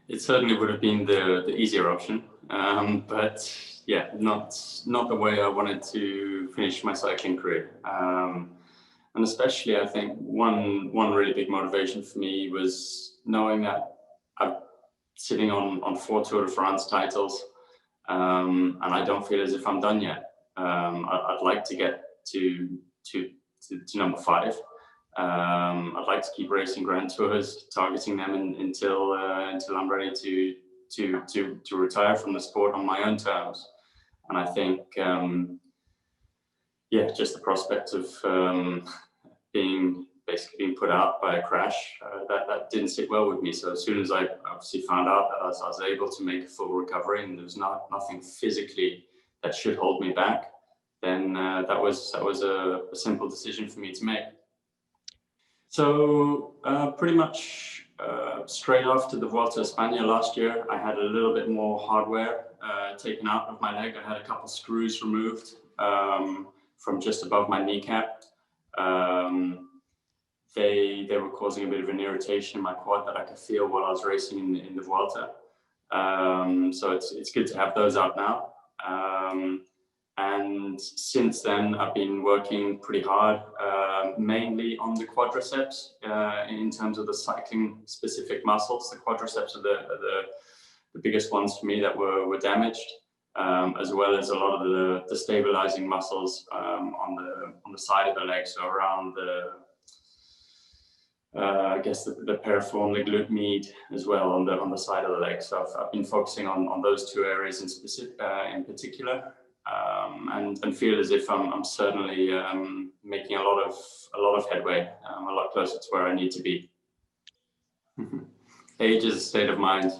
It certainly would have been the easier option, but yeah, not the way I wanted to finish my cycling career. And especially, I think one really big motivation for me was knowing that I'm sitting on 4 Tour de France titles, and I don't feel as if I'm done yet. I'd like to get to number 5. I'd like to keep racing Grand Tours, targeting them until I'm ready to retire from the sport on my own terms. And I think, yeah, just the prospect of being put out by a crash, that didn't sit well with me. So as soon as I obviously found out that I was able to make a full recovery and there was nothing physically that should hold me back, then that was a simple decision for me to make. So pretty much straight after the Vuelta a España last year, I had a little bit more hardware taken out of my leg. I had a couple screws removed from just above my kneecap. They were causing a bit of an irritation in my quad that I could feel while I was racing in the Vuelta. So it's good to have those out now. And since then, I've been working pretty hard, mainly on the quadriceps in terms of the cycling specific muscles. The quadriceps are the biggest ones for me that were damaged, as well as a lot of the stabilizing muscles on the side of the leg, so around I guess the piriform, the glute med as well on the side of the leg. So I've been focusing on those 2 areas in particular. And feel as if I'm certainly making a lot of headway, a lot closer to where I need to be. Age is a state of mind.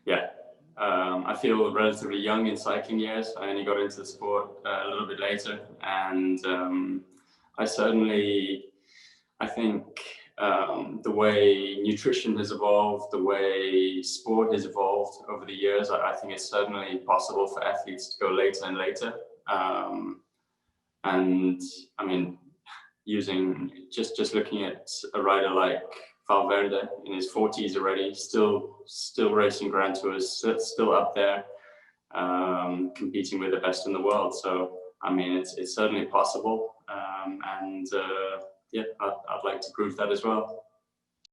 Yeah, I feel relatively young in cycling years. I only got into the sport a little bit later, and I think the way nutrition has evolved, the way sport has evolved over the years, I think it's certainly possible for athletes to go later and later. And I mean, just looking at a rider like Valverde in his 40s already, still racing Grand Tours, still up there, competing with the best in the world. So I mean, it's certainly possible, and yeah, I'd like to prove that as well.